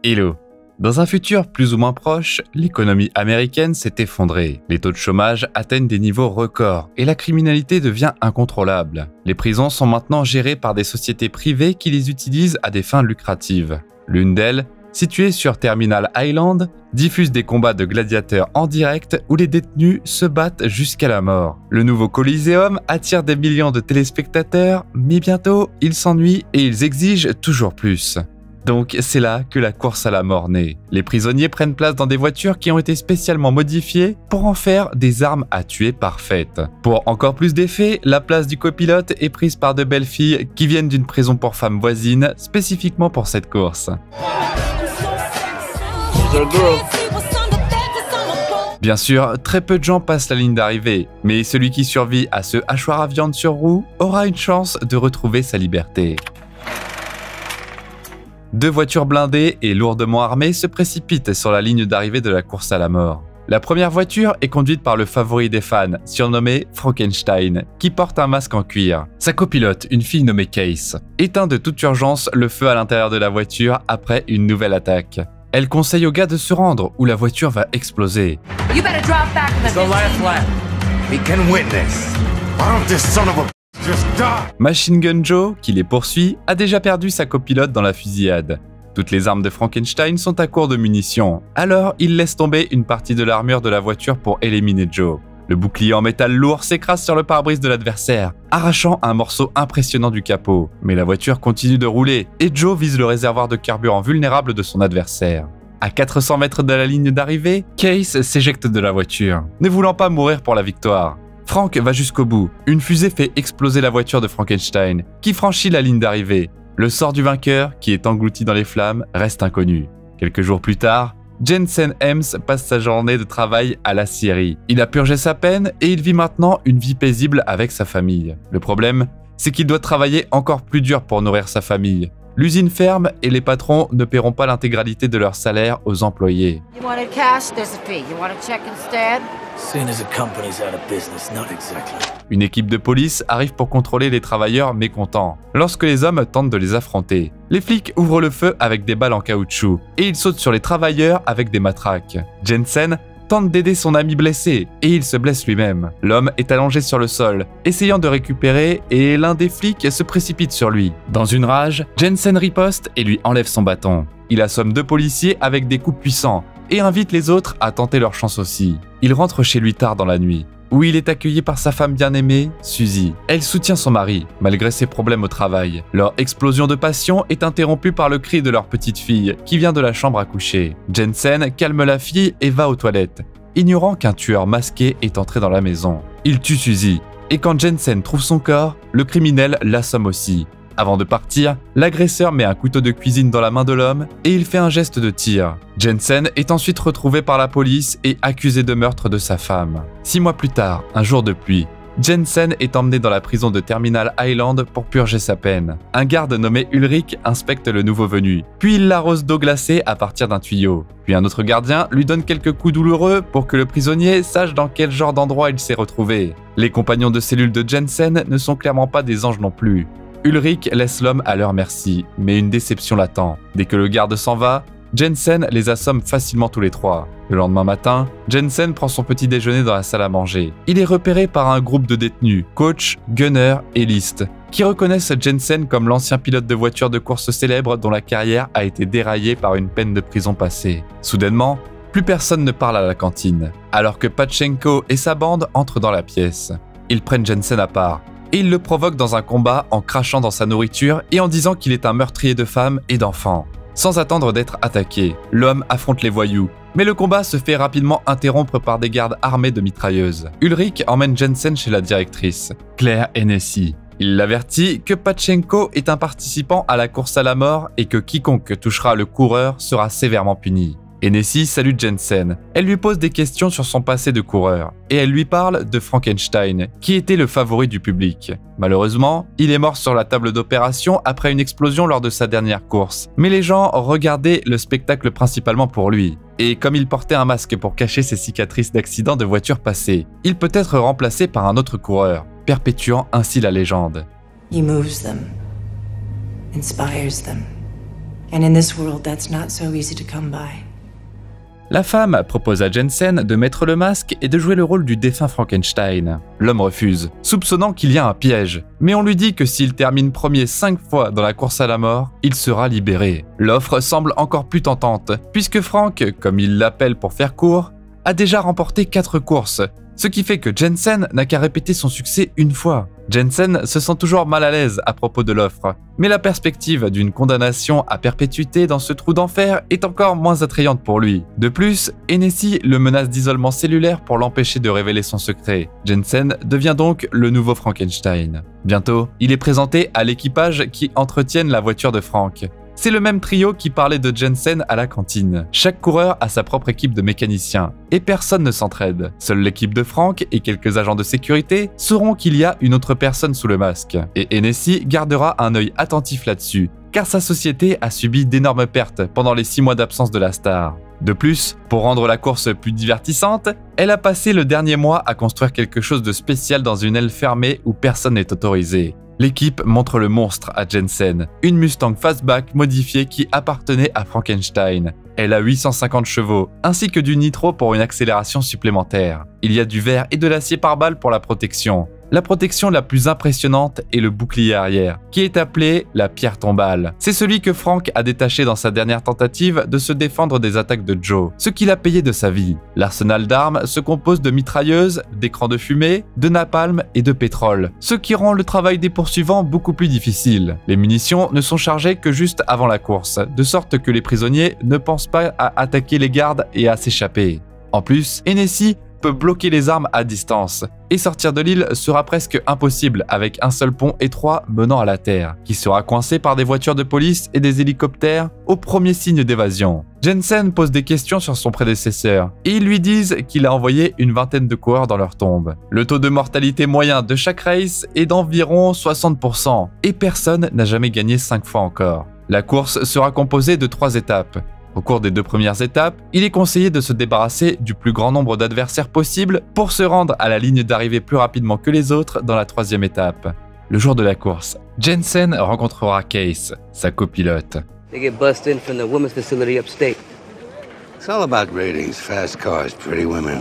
Hello. Dans un futur plus ou moins proche, l'économie américaine s'est effondrée. Les taux de chômage atteignent des niveaux records et la criminalité devient incontrôlable. Les prisons sont maintenant gérées par des sociétés privées qui les utilisent à des fins lucratives. L'une d'elles, située sur Terminal Island, diffuse des combats de gladiateurs en direct où les détenus se battent jusqu'à la mort. Le nouveau Coliseum attire des millions de téléspectateurs, mais bientôt, ils s'ennuient et ils exigent toujours plus. Donc c'est là que la course à la mort naît. Les prisonniers prennent place dans des voitures qui ont été spécialement modifiées pour en faire des armes à tuer parfaites. Pour encore plus d'effet, la place du copilote est prise par de belles filles qui viennent d'une prison pour femmes voisines spécifiquement pour cette course. Bien sûr, très peu de gens passent la ligne d'arrivée, mais celui qui survit à ce hachoir à viande sur roue aura une chance de retrouver sa liberté. Deux voitures blindées et lourdement armées se précipitent sur la ligne d'arrivée de la course à la mort. La première voiture est conduite par le favori des fans, surnommé Frankenstein, qui porte un masque en cuir. Sa copilote, une fille nommée Case, éteint de toute urgence le feu à l'intérieur de la voiture après une nouvelle attaque. Elle conseille aux gars de se rendre ou la voiture va exploser. Machine Gun Joe, qui les poursuit, a déjà perdu sa copilote dans la fusillade. Toutes les armes de Frankenstein sont à court de munitions, alors il laisse tomber une partie de l'armure de la voiture pour éliminer Joe. Le bouclier en métal lourd s'écrase sur le pare-brise de l'adversaire, arrachant un morceau impressionnant du capot. Mais la voiture continue de rouler et Joe vise le réservoir de carburant vulnérable de son adversaire. À 400 mètres de la ligne d'arrivée, Case s'éjecte de la voiture, ne voulant pas mourir pour la victoire. Frank va jusqu'au bout. Une fusée fait exploser la voiture de Frankenstein, qui franchit la ligne d'arrivée. Le sort du vainqueur, qui est englouti dans les flammes, reste inconnu. Quelques jours plus tard, Jensen Ames passe sa journée de travail à l'acierie. Il a purgé sa peine et il vit maintenant une vie paisible avec sa famille. Le problème, c'est qu'il doit travailler encore plus dur pour nourrir sa famille. L'usine ferme et les patrons ne paieront pas l'intégralité de leur salaire aux employés. Une équipe de police arrive pour contrôler les travailleurs mécontents, lorsque les hommes tentent de les affronter. Les flics ouvrent le feu avec des balles en caoutchouc, et ils sautent sur les travailleurs avec des matraques. Jensen tente d'aider son ami blessé, et il se blesse lui-même. L'homme est allongé sur le sol, essayant de récupérer, et l'un des flics se précipite sur lui. Dans une rage, Jensen riposte et lui enlève son bâton. Il assomme deux policiers avec des coups puissants, et invite les autres à tenter leur chance aussi. Il rentre chez lui tard dans la nuit, où il est accueilli par sa femme bien-aimée, Suzy. Elle soutient son mari, malgré ses problèmes au travail. Leur explosion de passion est interrompue par le cri de leur petite fille, qui vient de la chambre à coucher. Jensen calme la fille et va aux toilettes, ignorant qu'un tueur masqué est entré dans la maison. Il tue Suzy, et quand Jensen trouve son corps, le criminel l'assomme aussi. Avant de partir, l'agresseur met un couteau de cuisine dans la main de l'homme et il fait un geste de tir. Jensen est ensuite retrouvé par la police et accusé de meurtre de sa femme. 6 mois plus tard, un jour de pluie, Jensen est emmené dans la prison de Terminal Island pour purger sa peine. Un garde nommé Ulrich inspecte le nouveau venu, puis il l'arrose d'eau glacée à partir d'un tuyau. Puis un autre gardien lui donne quelques coups douloureux pour que le prisonnier sache dans quel genre d'endroit il s'est retrouvé. Les compagnons de cellule de Jensen ne sont clairement pas des anges non plus. Ulrich laisse l'homme à leur merci, mais une déception l'attend. Dès que le garde s'en va, Jensen les assomme facilement tous les trois. Le lendemain matin, Jensen prend son petit déjeuner dans la salle à manger. Il est repéré par un groupe de détenus, Coach, Gunner et List, qui reconnaissent Jensen comme l'ancien pilote de voiture de course célèbre dont la carrière a été déraillée par une peine de prison passée. Soudainement, plus personne ne parle à la cantine, alors que Pachenko et sa bande entrent dans la pièce. Ils prennent Jensen à part, et il le provoque dans un combat en crachant dans sa nourriture et en disant qu'il est un meurtrier de femmes et d'enfants. Sans attendre d'être attaqué, l'homme affronte les voyous, mais le combat se fait rapidement interrompre par des gardes armés de mitrailleuses. Ulrich emmène Jensen chez la directrice, Claire Hennessy. Il l'avertit que Pachenko est un participant à la course à la mort et que quiconque touchera le coureur sera sévèrement puni. Hennessy salue Jensen. Elle lui pose des questions sur son passé de coureur et elle lui parle de Frankenstein, qui était le favori du public. Malheureusement, il est mort sur la table d'opération après une explosion lors de sa dernière course. Mais les gens regardaient le spectacle principalement pour lui. Et comme il portait un masque pour cacher ses cicatrices d'accidents de voiture passées, il peut être remplacé par un autre coureur, perpétuant ainsi la légende. He moves them, inspires them. And in this world, that's not so easy to come by. La femme propose à Jensen de mettre le masque et de jouer le rôle du défunt Frankenstein. L'homme refuse, soupçonnant qu'il y a un piège. Mais on lui dit que s'il termine premier 5 fois dans la course à la mort, il sera libéré. L'offre semble encore plus tentante, puisque Frank, comme il l'appelle pour faire court, a déjà remporté 4 courses, ce qui fait que Jensen n'a qu'à répéter son succès une fois. Jensen se sent toujours mal à l'aise à propos de l'offre, mais la perspective d'une condamnation à perpétuité dans ce trou d'enfer est encore moins attrayante pour lui. De plus, Hennessy le menace d'isolement cellulaire pour l'empêcher de révéler son secret. Jensen devient donc le nouveau Frankenstein. Bientôt, il est présenté à l'équipage qui entretiennent la voiture de Frank. C'est le même trio qui parlait de Jensen à la cantine. Chaque coureur a sa propre équipe de mécaniciens, et personne ne s'entraide. Seule l'équipe de Frank et quelques agents de sécurité sauront qu'il y a une autre personne sous le masque. Et Hennessy gardera un œil attentif là-dessus, car sa société a subi d'énormes pertes pendant les 6 mois d'absence de la star. De plus, pour rendre la course plus divertissante, elle a passé le dernier mois à construire quelque chose de spécial dans une aile fermée où personne n'est autorisé. L'équipe montre le monstre à Jensen, une Mustang Fastback modifiée qui appartenait à Frankenstein. Elle a 850 chevaux, ainsi que du nitro pour une accélération supplémentaire. Il y a du verre et de l'acier par balle pour la protection. La protection la plus impressionnante est le bouclier arrière, qui est appelé la pierre tombale. C'est celui que Frank a détaché dans sa dernière tentative de se défendre des attaques de Joe, ce qu'il a payé de sa vie. L'arsenal d'armes se compose de mitrailleuses, d'écrans de fumée, de napalm et de pétrole, ce qui rend le travail des poursuivants beaucoup plus difficile. Les munitions ne sont chargées que juste avant la course, de sorte que les prisonniers ne pensent pas à attaquer les gardes et à s'échapper. En plus, Hennessy peut bloquer les armes à distance, et sortir de l'île sera presque impossible avec un seul pont étroit menant à la terre, qui sera coincé par des voitures de police et des hélicoptères au premier signe d'évasion. Jensen pose des questions sur son prédécesseur, et ils lui disent qu'il a envoyé une vingtaine de coureurs dans leur tombe. Le taux de mortalité moyen de chaque race est d'environ 60%, et personne n'a jamais gagné 5 fois encore. La course sera composée de 3 étapes. Au cours des 2 premières étapes, il est conseillé de se débarrasser du plus grand nombre d'adversaires possible pour se rendre à la ligne d'arrivée plus rapidement que les autres dans la 3e étape. Le jour de la course, Jensen rencontrera Case, sa copilote. They get bussed in from the women's facility upstate. It's all about ratings, fast cars, pretty women.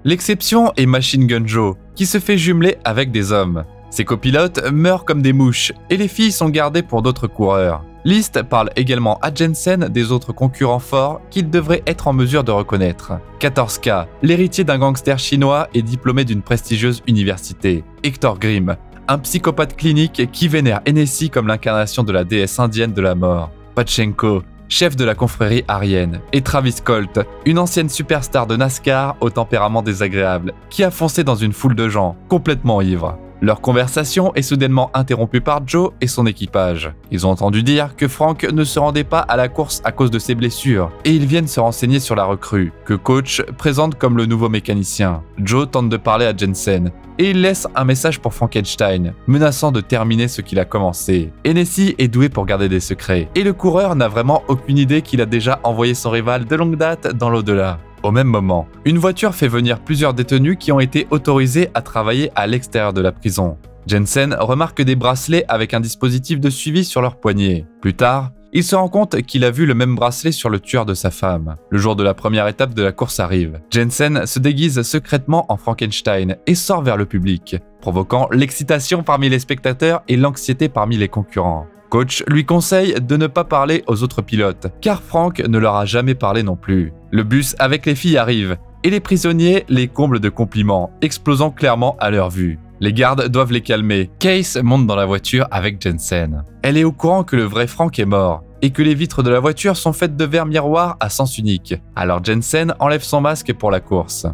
L'exception est Machine Gun Joe, qui se fait jumeler avec des hommes. Ses copilotes meurent comme des mouches et les filles sont gardées pour d'autres coureurs. List parle également à Jensen des autres concurrents forts qu'il devrait être en mesure de reconnaître. 14K, l'héritier d'un gangster chinois et diplômé d'une prestigieuse université. Hector Grimm, un psychopathe clinique qui vénère Hennessy comme l'incarnation de la déesse indienne de la mort. Pachenko, chef de la confrérie aryenne. Et Travis Colt, une ancienne superstar de NASCAR au tempérament désagréable, qui a foncé dans une foule de gens, complètement ivres. Leur conversation est soudainement interrompue par Joe et son équipage. Ils ont entendu dire que Frank ne se rendait pas à la course à cause de ses blessures, et ils viennent se renseigner sur la recrue, que Coach présente comme le nouveau mécanicien. Joe tente de parler à Jensen, et il laisse un message pour Frankenstein, menaçant de terminer ce qu'il a commencé. Hennessy est doué pour garder des secrets, et le coureur n'a vraiment aucune idée qu'il a déjà envoyé son rival de longue date dans l'au-delà. Au même moment, une voiture fait venir plusieurs détenus qui ont été autorisés à travailler à l'extérieur de la prison. Jensen remarque des bracelets avec un dispositif de suivi sur leurs poignets. Plus tard, il se rend compte qu'il a vu le même bracelet sur le tueur de sa femme. Le jour de la première étape de la course arrive. Jensen se déguise secrètement en Frankenstein et sort vers le public, provoquant l'excitation parmi les spectateurs et l'anxiété parmi les concurrents. Coach lui conseille de ne pas parler aux autres pilotes, car Frank ne leur a jamais parlé non plus. Le bus avec les filles arrive, et les prisonniers les comblent de compliments, explosant clairement à leur vue. Les gardes doivent les calmer. Case monte dans la voiture avec Jensen. Elle est au courant que le vrai Frank est mort, et que les vitres de la voiture sont faites de verre miroir à sens unique. Alors Jensen enlève son masque pour la course.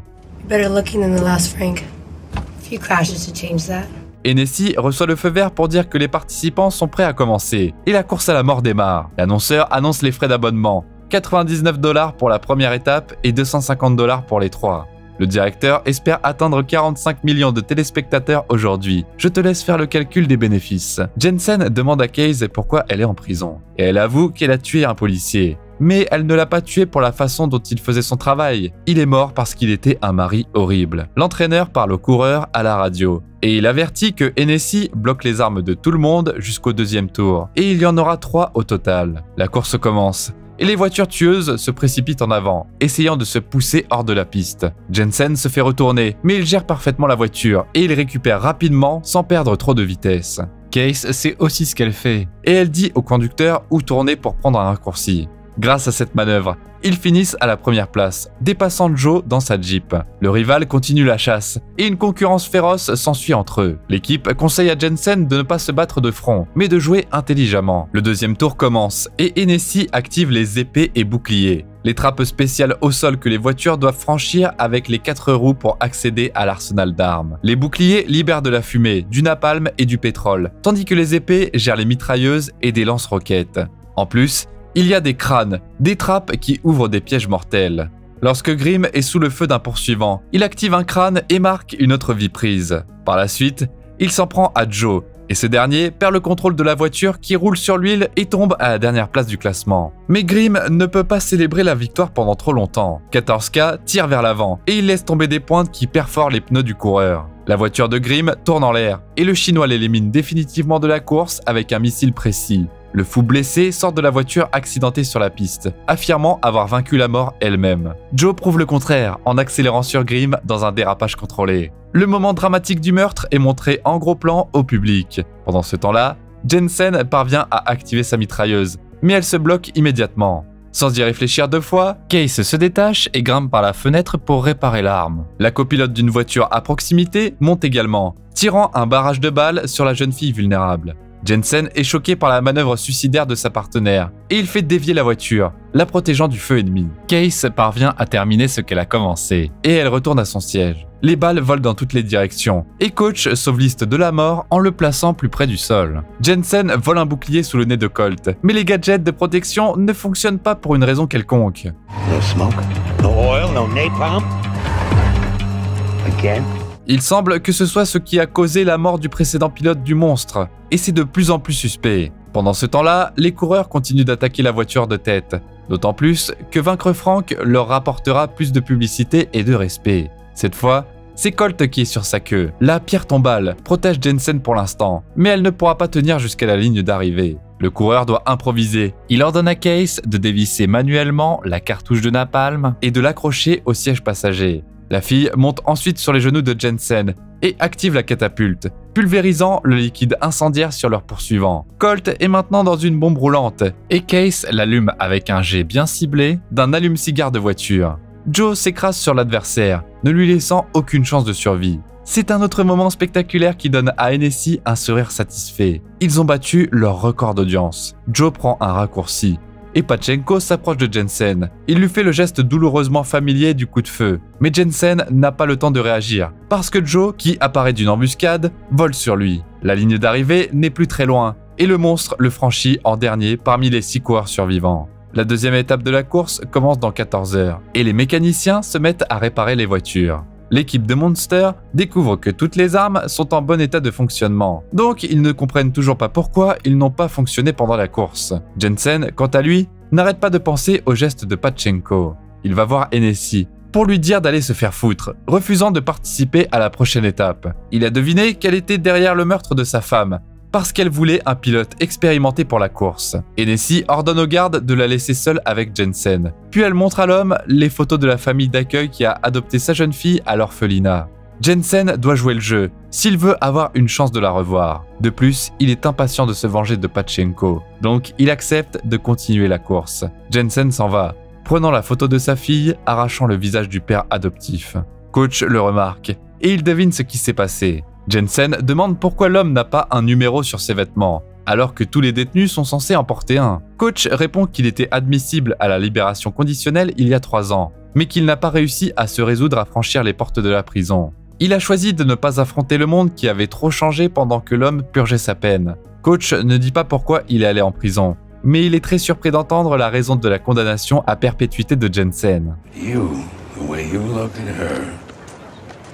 Better looking than the last Frank. A few crashes to change that. Hennessy reçoit le feu vert pour dire que les participants sont prêts à commencer, et la course à la mort démarre. L'annonceur annonce les frais d'abonnement, 99 $ pour la première étape et 250 $ pour les 3. Le directeur espère atteindre 45 millions de téléspectateurs aujourd'hui. Je te laisse faire le calcul des bénéfices. Jensen demande à Case pourquoi elle est en prison, et elle avoue qu'elle a tué un policier. Mais elle ne l'a pas tué pour la façon dont il faisait son travail. Il est mort parce qu'il était un mari horrible. L'entraîneur parle au coureur à la radio. Et il avertit que Hennessy bloque les armes de tout le monde jusqu'au deuxième tour. Et il y en aura 3 au total. La course commence. Et les voitures tueuses se précipitent en avant, essayant de se pousser hors de la piste. Jensen se fait retourner, mais il gère parfaitement la voiture et il récupère rapidement sans perdre trop de vitesse. Case sait aussi ce qu'elle fait, et elle dit au conducteur où tourner pour prendre un raccourci. Grâce à cette manœuvre, ils finissent à la première place, dépassant Joe dans sa Jeep. Le rival continue la chasse, et une concurrence féroce s'ensuit entre eux. L'équipe conseille à Jensen de ne pas se battre de front, mais de jouer intelligemment. Le deuxième tour commence, et Hennessy active les épées et boucliers. Les trappes spéciales au sol que les voitures doivent franchir avec les 4 roues pour accéder à l'arsenal d'armes. Les boucliers libèrent de la fumée, du napalm et du pétrole, tandis que les épées gèrent les mitrailleuses et des lance-roquettes. En plus, il y a des crânes, des trappes qui ouvrent des pièges mortels. Lorsque Grimm est sous le feu d'un poursuivant, il active un crâne et marque une autre vie prise. Par la suite, il s'en prend à Joe, et ce dernier perd le contrôle de la voiture qui roule sur l'huile et tombe à la dernière place du classement. Mais Grimm ne peut pas célébrer la victoire pendant trop longtemps. 14K tire vers l'avant, et il laisse tomber des pointes qui perforent les pneus du coureur. La voiture de Grimm tourne en l'air, et le Chinois l'élimine définitivement de la course avec un missile précis. Le fou blessé sort de la voiture accidentée sur la piste, affirmant avoir vaincu la mort elle-même. Joe prouve le contraire en accélérant sur Grimm dans un dérapage contrôlé. Le moment dramatique du meurtre est montré en gros plan au public. Pendant ce temps-là, Jensen parvient à activer sa mitrailleuse, mais elle se bloque immédiatement. Sans y réfléchir 2 fois, Case se détache et grimpe par la fenêtre pour réparer l'arme. La copilote d'une voiture à proximité monte également, tirant un barrage de balles sur la jeune fille vulnérable. Jensen est choqué par la manœuvre suicidaire de sa partenaire, et il fait dévier la voiture, la protégeant du feu ennemi. Case parvient à terminer ce qu'elle a commencé, et elle retourne à son siège. Les balles volent dans toutes les directions, et Coach sauve List de la mort en le plaçant plus près du sol. Jensen vole un bouclier sous le nez de Colt, mais les gadgets de protection ne fonctionnent pas pour une raison quelconque. No smoke, no oil, no napalm. Again? Il semble que ce soit ce qui a causé la mort du précédent pilote du monstre, et c'est de plus en plus suspect. Pendant ce temps-là, les coureurs continuent d'attaquer la voiture de tête, d'autant plus que vaincre Frank leur rapportera plus de publicité et de respect. Cette fois, c'est Colt qui est sur sa queue. La pierre tombale protège Jensen pour l'instant, mais elle ne pourra pas tenir jusqu'à la ligne d'arrivée. Le coureur doit improviser. Il ordonne à Case de dévisser manuellement la cartouche de napalm et de l'accrocher au siège passager. La fille monte ensuite sur les genoux de Jensen et active la catapulte, pulvérisant le liquide incendiaire sur leur poursuivant. Colt est maintenant dans une bombe roulante et Case l'allume avec un jet bien ciblé d'un allume-cigare de voiture. Joe s'écrase sur l'adversaire, ne lui laissant aucune chance de survie. C'est un autre moment spectaculaire qui donne à Hennessy un sourire satisfait. Ils ont battu leur record d'audience. Joe prend un raccourci. Et Pachenko s'approche de Jensen. Il lui fait le geste douloureusement familier du coup de feu. Mais Jensen n'a pas le temps de réagir, parce que Joe, qui apparaît d'une embuscade, vole sur lui. La ligne d'arrivée n'est plus très loin, et le monstre le franchit en dernier parmi les 6 coureurs survivants. La deuxième étape de la course commence dans 14 heures, et les mécaniciens se mettent à réparer les voitures. L'équipe de Monster découvre que toutes les armes sont en bon état de fonctionnement, donc ils ne comprennent toujours pas pourquoi ils n'ont pas fonctionné pendant la course. Jensen, quant à lui, n'arrête pas de penser au geste de Pachenko. Il va voir Hennessy pour lui dire d'aller se faire foutre, refusant de participer à la prochaine étape. Il a deviné qu'elle était derrière le meurtre de sa femme, parce qu'elle voulait un pilote expérimenté pour la course. Hennessy ordonne aux gardes de la laisser seule avec Jensen. Puis elle montre à l'homme les photos de la famille d'accueil qui a adopté sa jeune fille à l'orphelinat. Jensen doit jouer le jeu, s'il veut avoir une chance de la revoir. De plus, il est impatient de se venger de Pachenko, donc il accepte de continuer la course. Jensen s'en va, prenant la photo de sa fille, arrachant le visage du père adoptif. Coach le remarque, et il devine ce qui s'est passé. Jensen demande pourquoi l'homme n'a pas un numéro sur ses vêtements, alors que tous les détenus sont censés en porter un. Coach répond qu'il était admissible à la libération conditionnelle il y a 3 ans, mais qu'il n'a pas réussi à se résoudre à franchir les portes de la prison. Il a choisi de ne pas affronter le monde qui avait trop changé pendant que l'homme purgeait sa peine. Coach ne dit pas pourquoi il est allé en prison, mais il est très surpris d'entendre la raison de la condamnation à perpétuité de Jensen. You, the way you looked at her,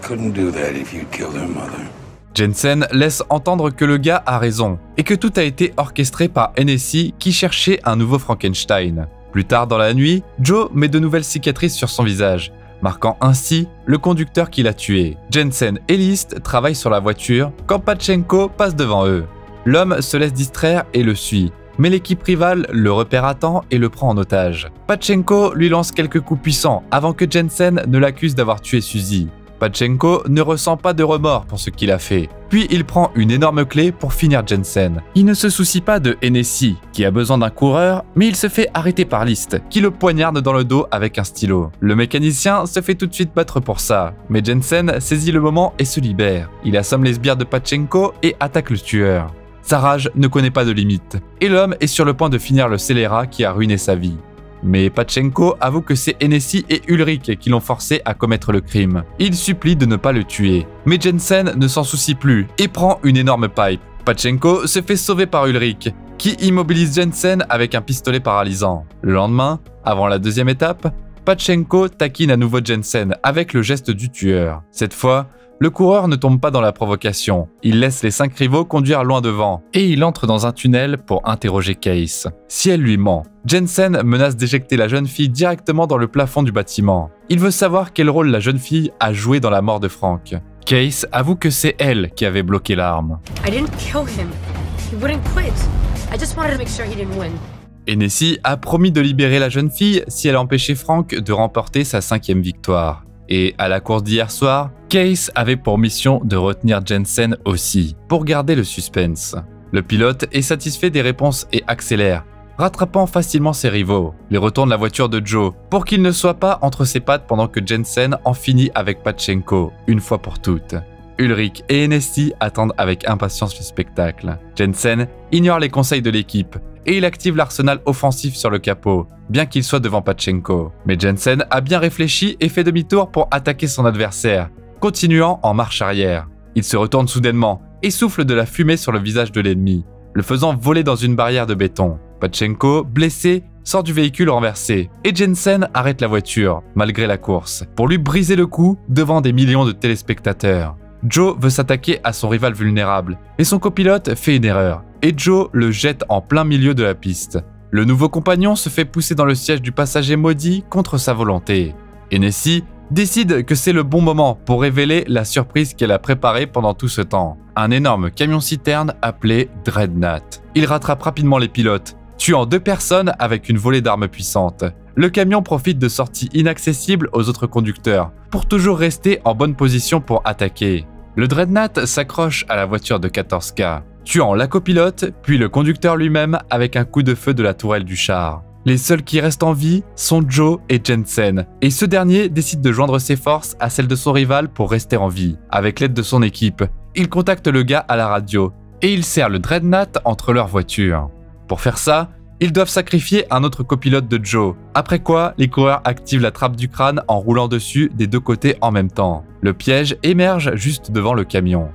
couldn't do that if you'd killed her mother. Jensen laisse entendre que le gars a raison et que tout a été orchestré par Hennessy qui cherchait un nouveau Frankenstein. Plus tard dans la nuit, Joe met de nouvelles cicatrices sur son visage, marquant ainsi le conducteur qui l'a tué. Jensen et List travaillent sur la voiture quand Pachenko passe devant eux. L'homme se laisse distraire et le suit, mais l'équipe rivale le repère à temps et le prend en otage. Pachenko lui lance quelques coups puissants avant que Jensen ne l'accuse d'avoir tué Suzy. Pachenko ne ressent pas de remords pour ce qu'il a fait. Puis il prend une énorme clé pour finir Jensen. Il ne se soucie pas de Hennessy, qui a besoin d'un coureur, mais il se fait arrêter par List, qui le poignarde dans le dos avec un stylo. Le mécanicien se fait tout de suite battre pour ça, mais Jensen saisit le moment et se libère. Il assomme les sbires de Pachenko et attaque le tueur. Sa rage ne connaît pas de limite, et l'homme est sur le point de finir le scélérat qui a ruiné sa vie. Mais Pachenko avoue que c'est Hennessy et Ulrich qui l'ont forcé à commettre le crime. Il supplie de ne pas le tuer. Mais Jensen ne s'en soucie plus et prend une énorme pipe. Pachenko se fait sauver par Ulrich, qui immobilise Jensen avec un pistolet paralysant. Le lendemain, avant la deuxième étape, Pachenko taquine à nouveau Jensen avec le geste du tueur. Cette fois, le coureur ne tombe pas dans la provocation. Il laisse les 5 rivaux conduire loin devant et il entre dans un tunnel pour interroger Case. Si elle lui ment, Jensen menace d'éjecter la jeune fille directement dans le plafond du bâtiment. Il veut savoir quel rôle la jeune fille a joué dans la mort de Frank. Case avoue que c'est elle qui avait bloqué l'arme. I didn't kill him. He wouldn't quit. I just wanted to make sure he didn't win. Hennessy a promis de libérer la jeune fille si elle empêchait Frank de remporter sa 5e victoire. Et à la course d'hier soir, Case avait pour mission de retenir Jensen aussi, pour garder le suspense. Le pilote est satisfait des réponses et accélère, rattrapant facilement ses rivaux. Il retourne la voiture de Joe, pour qu'il ne soit pas entre ses pattes pendant que Jensen en finit avec Pachenko, une fois pour toutes. Ulrich et Hennessy attendent avec impatience le spectacle. Jensen ignore les conseils de l'équipe, et il active l'arsenal offensif sur le capot, bien qu'il soit devant Pachenko. Mais Jensen a bien réfléchi et fait demi-tour pour attaquer son adversaire, continuant en marche arrière. Il se retourne soudainement et souffle de la fumée sur le visage de l'ennemi, le faisant voler dans une barrière de béton. Pachenko, blessé, sort du véhicule renversé, et Jensen arrête la voiture, malgré la course, pour lui briser le cou devant des millions de téléspectateurs. Joe veut s'attaquer à son rival vulnérable, et son copilote fait une erreur, et Joe le jette en plein milieu de la piste. Le nouveau compagnon se fait pousser dans le siège du passager maudit contre sa volonté. Hennessy décide que c'est le bon moment pour révéler la surprise qu'elle a préparée pendant tout ce temps. Un énorme camion-citerne appelé Dreadnought. Il rattrape rapidement les pilotes, tuant 2 personnes avec une volée d'armes puissantes. Le camion profite de sorties inaccessibles aux autres conducteurs, pour toujours rester en bonne position pour attaquer. Le Dreadnought s'accroche à la voiture de 14K, tuant la copilote, puis le conducteur lui-même avec un coup de feu de la tourelle du char. Les seuls qui restent en vie sont Joe et Jensen, et ce dernier décide de joindre ses forces à celles de son rival pour rester en vie. Avec l'aide de son équipe, il contacte le gars à la radio, et il serre le Dreadnought entre leurs voitures. Pour faire ça, ils doivent sacrifier un autre copilote de Joe, après quoi les coureurs activent la trappe du crâne en roulant dessus des 2 côtés en même temps. Le piège émerge juste devant le camion.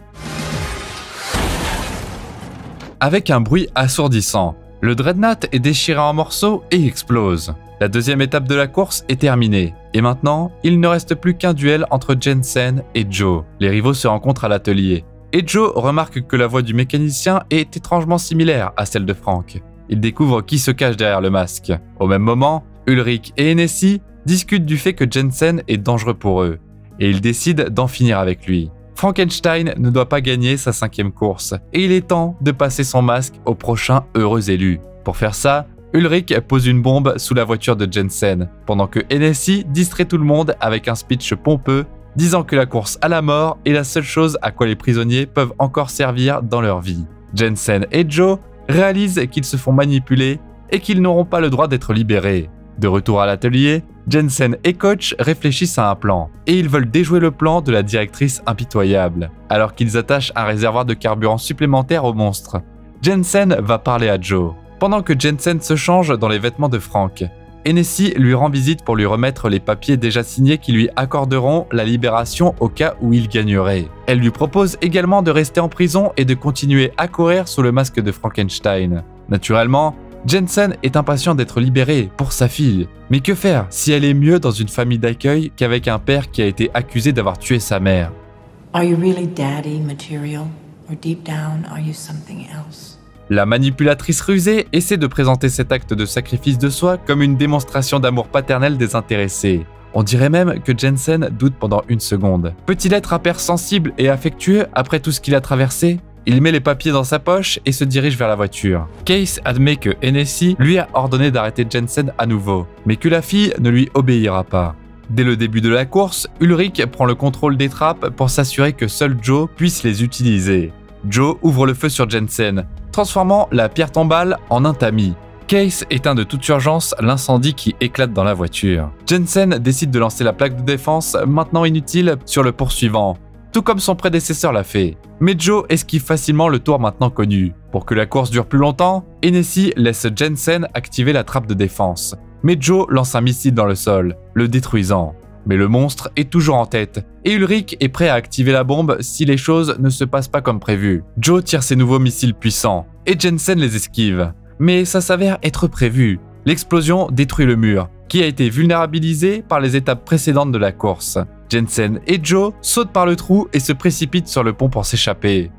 Avec un bruit assourdissant, le Dreadnought est déchiré en morceaux et explose. La deuxième étape de la course est terminée, et maintenant, il ne reste plus qu'un duel entre Jensen et Joe. Les rivaux se rencontrent à l'atelier, et Joe remarque que la voix du mécanicien est étrangement similaire à celle de Frank. Il découvre qui se cache derrière le masque. Au même moment, Ulrich et Hennessy discutent du fait que Jensen est dangereux pour eux, et ils décident d'en finir avec lui. Frankenstein ne doit pas gagner sa 5e course, et il est temps de passer son masque au prochain heureux élu. Pour faire ça, Ulrich pose une bombe sous la voiture de Jensen, pendant que Hennessy distrait tout le monde avec un speech pompeux, disant que la course à la mort est la seule chose à quoi les prisonniers peuvent encore servir dans leur vie. Jensen et Joe réalisent qu'ils se font manipuler et qu'ils n'auront pas le droit d'être libérés. De retour à l'atelier, Jensen et Coach réfléchissent à un plan, et ils veulent déjouer le plan de la directrice impitoyable, alors qu'ils attachent un réservoir de carburant supplémentaire au monstre. Jensen va parler à Joe. Pendant que Jensen se change dans les vêtements de Frank, Hennessy lui rend visite pour lui remettre les papiers déjà signés qui lui accorderont la libération au cas où il gagnerait. Elle lui propose également de rester en prison et de continuer à courir sous le masque de Frankenstein. Naturellement, Jensen est impatient d'être libéré pour sa fille. Mais que faire si elle est mieux dans une famille d'accueil qu'avec un père qui a été accusé d'avoir tué sa mère? Are you really daddy material? Or deep down, are you something else? La manipulatrice rusée essaie de présenter cet acte de sacrifice de soi comme une démonstration d'amour paternel désintéressé. On dirait même que Jensen doute pendant une seconde. Peut-il être un père sensible et affectueux après tout ce qu'il a traversé? Il met les papiers dans sa poche et se dirige vers la voiture. Case admet que Hennessy lui a ordonné d'arrêter Jensen à nouveau, mais que la fille ne lui obéira pas. Dès le début de la course, Ulrich prend le contrôle des trappes pour s'assurer que seul Joe puisse les utiliser. Joe ouvre le feu sur Jensen, transformant la pierre tombale en un tamis. Case éteint de toute urgence l'incendie qui éclate dans la voiture. Jensen décide de lancer la plaque de défense, maintenant inutile, sur le poursuivant, tout comme son prédécesseur l'a fait. Mais Joe esquive facilement le tour maintenant connu. Pour que la course dure plus longtemps, Hennessy laisse Jensen activer la trappe de défense. Mais Joe lance un missile dans le sol, le détruisant. Mais le monstre est toujours en tête, et Ulrich est prêt à activer la bombe si les choses ne se passent pas comme prévu. Joe tire ses nouveaux missiles puissants, et Jensen les esquive. Mais ça s'avère être prévu. L'explosion détruit le mur, qui a été vulnérabilisé par les étapes précédentes de la course. Jensen et Joe sautent par le trou et se précipitent sur le pont pour s'échapper.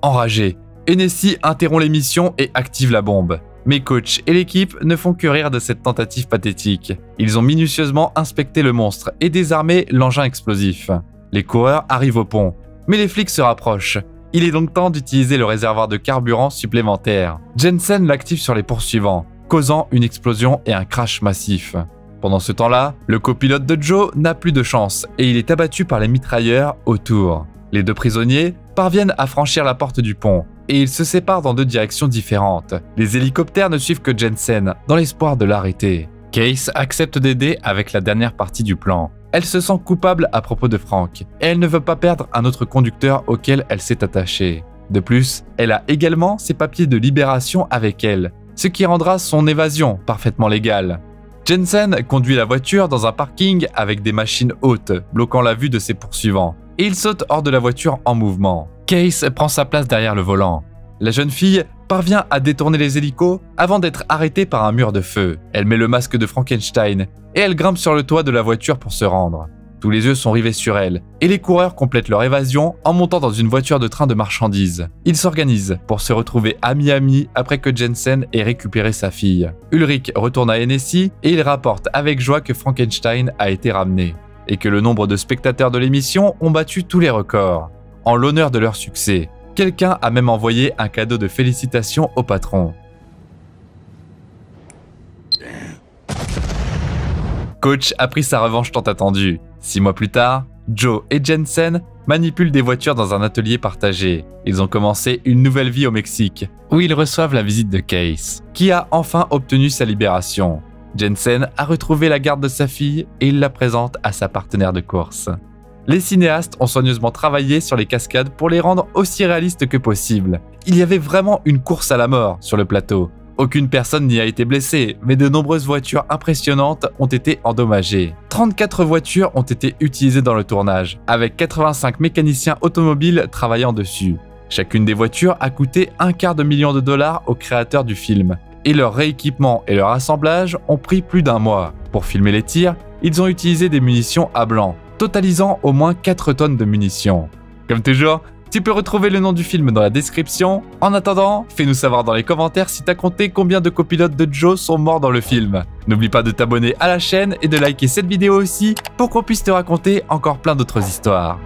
Enragé, Hennessy interrompt les missions et active la bombe. Mais Coach et l'équipe ne font que rire de cette tentative pathétique. Ils ont minutieusement inspecté le monstre et désarmé l'engin explosif. Les coureurs arrivent au pont, mais les flics se rapprochent. Il est donc temps d'utiliser le réservoir de carburant supplémentaire. Jensen l'active sur les poursuivants, causant une explosion et un crash massif. Pendant ce temps-là, le copilote de Joe n'a plus de chance et il est abattu par les mitrailleurs autour. Les deux prisonniers parviennent à franchir la porte du pont et ils se séparent dans deux directions différentes. Les hélicoptères ne suivent que Jensen dans l'espoir de l'arrêter. Case accepte d'aider avec la dernière partie du plan. Elle se sent coupable à propos de Frank et elle ne veut pas perdre un autre conducteur auquel elle s'est attachée. De plus, elle a également ses papiers de libération avec elle, ce qui rendra son évasion parfaitement légale. Jensen conduit la voiture dans un parking avec des machines hautes, bloquant la vue de ses poursuivants, et il saute hors de la voiture en mouvement. Case prend sa place derrière le volant. La jeune fille parvient à détourner les hélicos avant d'être arrêtée par un mur de feu. Elle met le masque de Frankenstein et elle grimpe sur le toit de la voiture pour se rendre. Tous les yeux sont rivés sur elle et les coureurs complètent leur évasion en montant dans une voiture de train de marchandises. Ils s'organisent pour se retrouver à Miami après que Jensen ait récupéré sa fille. Ulrich retourne à Hennessy et il rapporte avec joie que Frankenstein a été ramené et que le nombre de spectateurs de l'émission ont battu tous les records. En l'honneur de leur succès, quelqu'un a même envoyé un cadeau de félicitations au patron. Coach a pris sa revanche tant attendue. 6 mois plus tard, Joe et Jensen manipulent des voitures dans un atelier partagé. Ils ont commencé une nouvelle vie au Mexique, où ils reçoivent la visite de Case, qui a enfin obtenu sa libération. Jensen a retrouvé la garde de sa fille et il la présente à sa partenaire de course. Les cinéastes ont soigneusement travaillé sur les cascades pour les rendre aussi réalistes que possible. Il y avait vraiment une course à la mort sur le plateau. Aucune personne n'y a été blessée, mais de nombreuses voitures impressionnantes ont été endommagées. 34 voitures ont été utilisées dans le tournage, avec 85 mécaniciens automobiles travaillant dessus. Chacune des voitures a coûté $250 000 aux créateurs du film, et leur rééquipement et leur assemblage ont pris plus d'1 mois. Pour filmer les tirs, ils ont utilisé des munitions à blanc, totalisant au moins 4 tonnes de munitions. Comme toujours, tu peux retrouver le nom du film dans la description. En attendant, fais-nous savoir dans les commentaires si t'as compté combien de copilotes de Joe sont morts dans le film. N'oublie pas de t'abonner à la chaîne et de liker cette vidéo aussi pour qu'on puisse te raconter encore plein d'autres histoires.